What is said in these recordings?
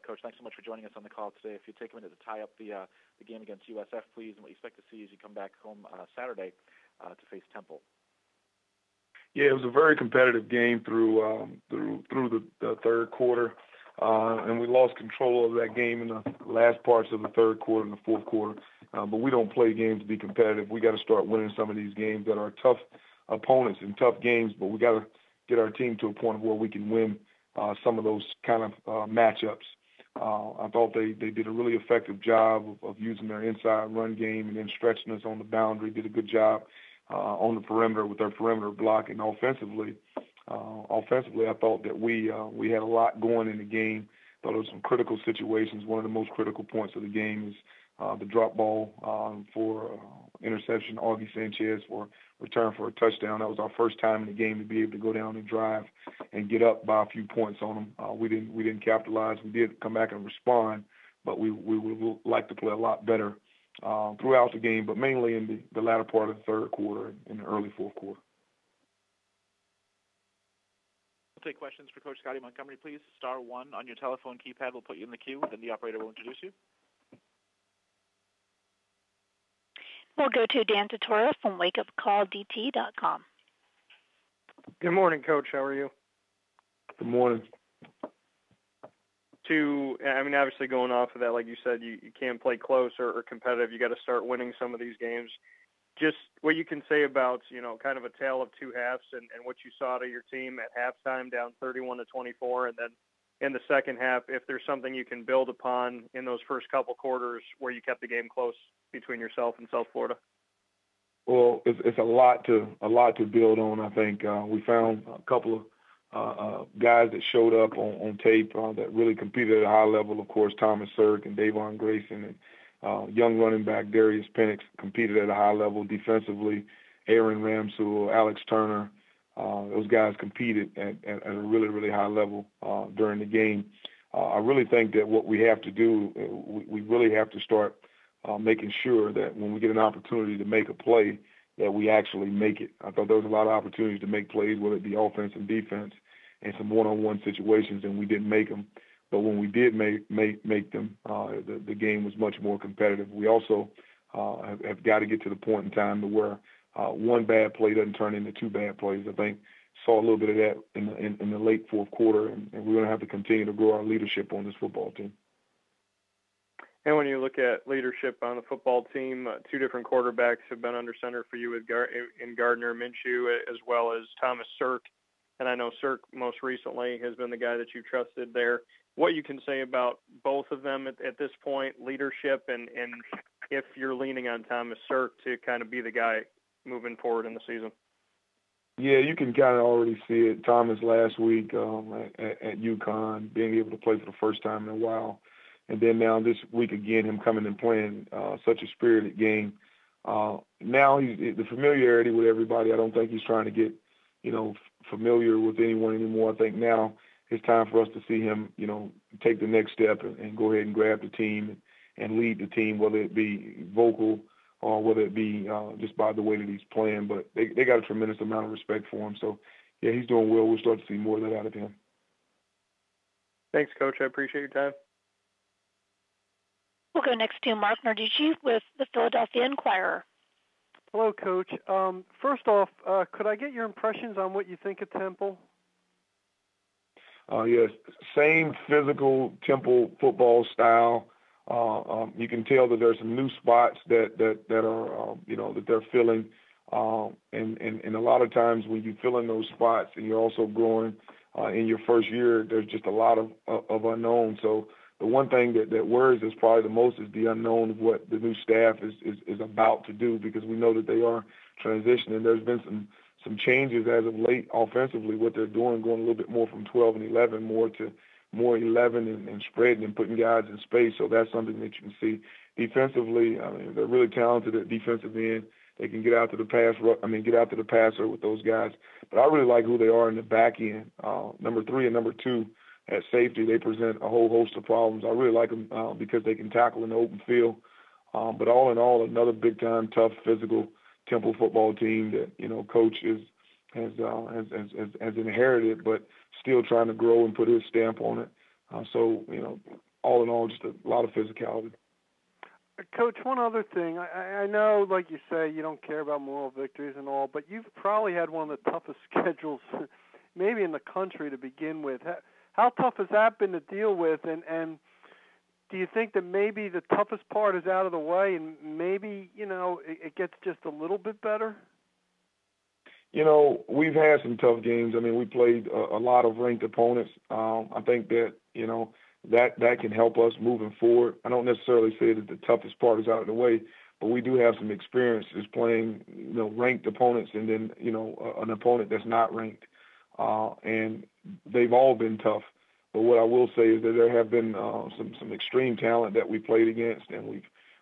Coach, thanks so much for joining us on the call today. If you take a minute to tie up the game against USF, please, and what you expect to see as you come back home Saturday to face Temple. Yeah, it was a very competitive game through the third quarter, and we lost control of that game in the last parts of the third quarter and the fourth quarter. But we don't play games to be competitive. We got to start winning some of these games that are tough opponents and tough games, but we got to get our team to a point where we can win some of those kind of matchups. I thought they did a really effective job of using their inside run game and then stretching us on the boundary. Did a good job on the perimeter with their perimeter blocking. Offensively, I thought that we had a lot going in the game. Thought there was some critical situations. One of the most critical points of the game is the drop ball for interception. Augie Sanchez for return for a touchdown. That was our first time in the game to be able to go down and drive and get up by a few points on them. We didn't capitalize. We did come back and respond, but we would like to play a lot better throughout the game, but mainly in the latter part of the third quarter and the early fourth quarter. We'll take questions for Coach Scottie Montgomery, please. Star 1 on your telephone keypad will put you in the queue, then the operator will introduce you. We'll go to Dan Tortora from wakeupcalldt.com. Good morning, Coach. How are you? Good morning. Obviously going off of that, like you said, you can't play close or competitive. You got to start winning some of these games. Just what you can say about, kind of a tale of two halves and what you saw to your team at halftime down 31-24, and then in the second half, if there's something you can build upon in those first couple quarters where you kept the game close between yourself and South Florida. Well, it's a lot to build on. I think we found a couple of guys that showed up on tape that really competed at a high level. Of course, Thomas Sirk and Davon Grayson and young running back Darius Penix competed at a high level defensively. Aaron Ramsey, Alex Turner, those guys competed at a really, really high level during the game. I really think that what we have to do, we really have to start making sure that when we get an opportunity to make a play, that we actually make it. I thought there was a lot of opportunities to make plays, whether it be offense and defense, and some one-on-one situations, and we didn't make them. But when we did make them, the game was much more competitive. We also have got to get to the point in time to where one bad play doesn't turn into two bad plays. I think saw a little bit of that in the late fourth quarter, and we're going to have to continue to grow our leadership on this football team. And when you look at leadership on the football team, two different quarterbacks have been under center for you in Gardner Minshew as well as Thomas Sirk. And I know Sirk most recently has been the guy that you trusted there. What you can say about both of them at this point, leadership, and if you're leaning on Thomas Sirk to kind of be the guy moving forward in the season? Yeah, you can kind of already see it. Thomas last week at UConn, being able to play for the first time in a while. And then now this week again, him coming and playing such a spirited game. Now he's the familiarity with everybody. I don't think he's trying to get, familiar with anyone anymore. I think now it's time for us to see him, take the next step and go ahead and grab the team and lead the team, whether it be vocal or whether it be just by the way that he's playing. But they got a tremendous amount of respect for him. So, yeah, he's doing well. We'll start to see more of that out of him. Thanks, Coach. I appreciate your time. We'll go next to Mark Narducci with the Philadelphia Inquirer. Hello, Coach. First off, could I get your impressions on what you think of Temple? Yes, same physical Temple football style. You can tell that there's some new spots that are, that they're filling. And a lot of times when you fill in those spots and you're also growing in your first year, there's just a lot of unknown. So the one thing that worries us probably the most is the unknown of what the new staff is about to do, because we know that they are transitioning. There's been some changes as of late offensively, what they're doing, going a little bit more from 12 and 11 more to more 11 and spreading and putting guys in space. So that's something that you can see. Defensively, they're really talented at defensive end. They can get out to the passer with those guys. But I really like who they are in the back end. Number 3 and number 2 at safety, they present a whole host of problems. I really like them because they can tackle in the open field. But all in all, another big-time, tough, physical Temple football team that Coach has inherited, but still trying to grow and put his stamp on it. So, all in all, just a lot of physicality. Coach, one other thing. I know, like you say, you don't care about moral victories and all, but you've probably had one of the toughest schedules maybe in the country to begin with. How tough has that been to deal with, and do you think that maybe the toughest part is out of the way and maybe, it gets just a little bit better? We've had some tough games. I mean, we played a lot of ranked opponents. I think that, that can help us moving forward. I don't necessarily say that the toughest part is out of the way, but we do have some experiences playing, ranked opponents and then, an opponent that's not ranked. And they've all been tough. But what I will say is that there have been some extreme talent that we played against, and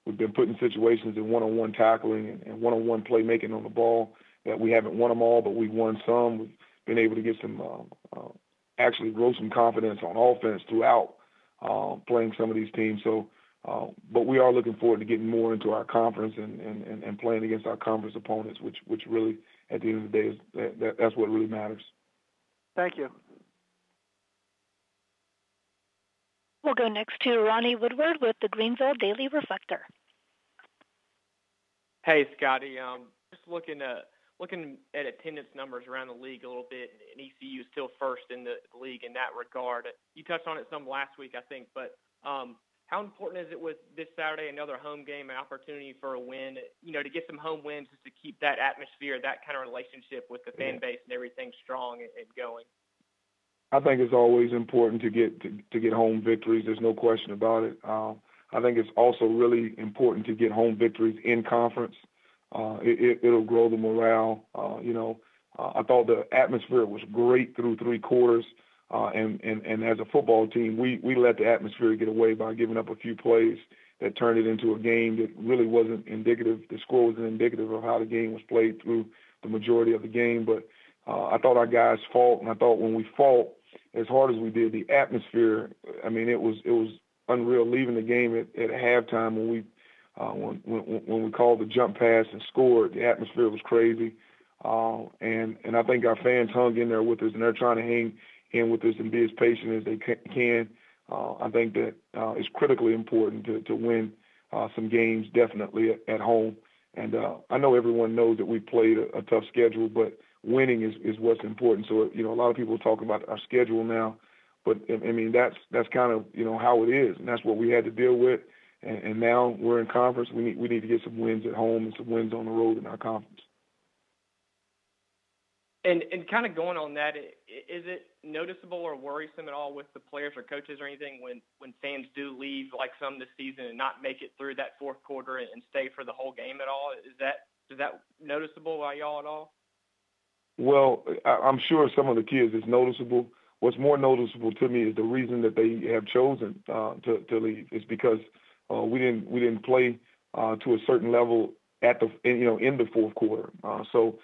we've been put in situations in one-on-one tackling and one-on-one playmaking on the ball that we haven't won them all, but we've won some. We've been able to get some actually grow some confidence on offense throughout playing some of these teams. So, but we are looking forward to getting more into our conference and playing against our conference opponents, which really, at the end of the day, is that's what really matters. Thank you. We'll go next to Ronnie Woodward with the Greenville Daily Reflector. Hey, Scottie. Just looking at attendance numbers around the league a little bit, and ECU is still first in the league in that regard. You touched on it some last week, I think, but how important is it with this Saturday, another home game, an opportunity for a win, to get some home wins just to keep that atmosphere, that kind of relationship with the fan base and everything strong and going? I think it's always important to get home victories. There's no question about it. I think it's also really important to get home victories in conference. It'll grow the morale. I thought the atmosphere was great through three quarters. And as a football team, we let the atmosphere get away by giving up a few plays that turned it into a game that really wasn't indicative. The score wasn't indicative of how the game was played through the majority of the game. But I thought our guys fought, and I thought when we fought as hard as we did, the atmosphere, I mean, it was unreal. Leaving the game at halftime when we called the jump pass and scored, the atmosphere was crazy. And I think our fans hung in there with us, and they're trying to hang in with us and be as patient as they can. I think that it's critically important to win some games, definitely at home. And I know everyone knows that we played a tough schedule, but winning is what's important. So, a lot of people talk about our schedule now, but I mean, that's kind of, how it is. And that's what we had to deal with. And now we're in conference. We need to get some wins at home and some wins on the road in our conference. And kind of going on that, is it noticeable or worrisome at all with the players or coaches or anything when fans do leave like some this season and not make it through that fourth quarter and stay for the whole game at all? Is that noticeable by y'all at all? Well, I'm sure some of the kids it's noticeable. What's more noticeable to me is the reason that they have chosen to leave is because we didn't play to a certain level in the fourth quarter. So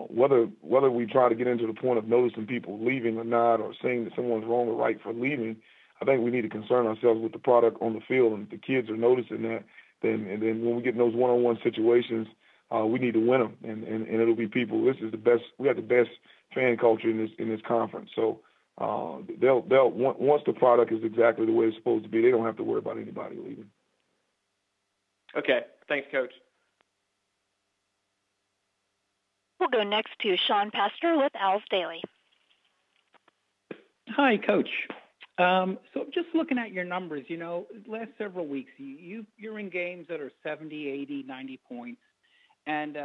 whether we try to get into the point of noticing people leaving or not, or saying that someone's wrong or right for leaving, I think we need to concern ourselves with the product on the field. And if the kids are noticing that, then when we get in those one-on-one situations, we need to win them, and it'll be people. This is the best. We have the best fan culture in this conference. So they'll once the product is exactly the way it's supposed to be, they don't have to worry about anybody leaving. Okay, thanks, Coach. We'll go next to Sean Pastor with Owls Daily. Hi, Coach. So just looking at your numbers, last several weeks, you're in games that are 70, 80, 90 points. And,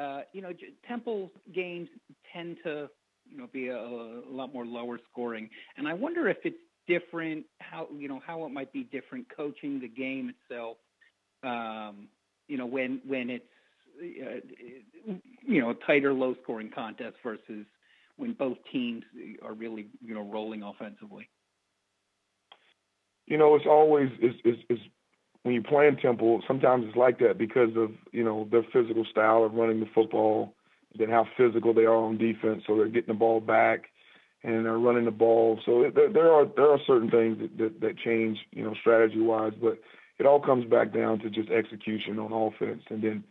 Temple's games tend to, be a lot more lower scoring. And I wonder if it's different, how it might be different coaching the game itself, when it's, a tighter, low-scoring contest versus when both teams are really, rolling offensively. It's always when you play in Temple, sometimes it's like that because of, their physical style of running the football, then how physical they are on defense. So they're getting the ball back and they're running the ball. So there are certain things that change, strategy-wise, but it all comes back down to just execution on offense and then,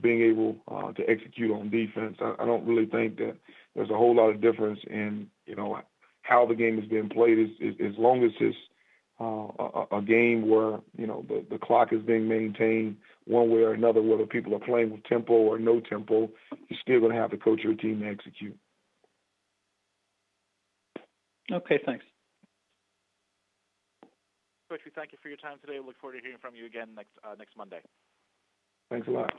being able to execute on defense. I don't really think that there's a whole lot of difference in, how the game is being played as long as it's a game where, you know, the clock is being maintained one way or another, whether people are playing with tempo or no tempo, you're still going to have to coach your team to execute. Okay, thanks. Coach, we thank you for your time today. We look forward to hearing from you again next Monday. Thanks a lot.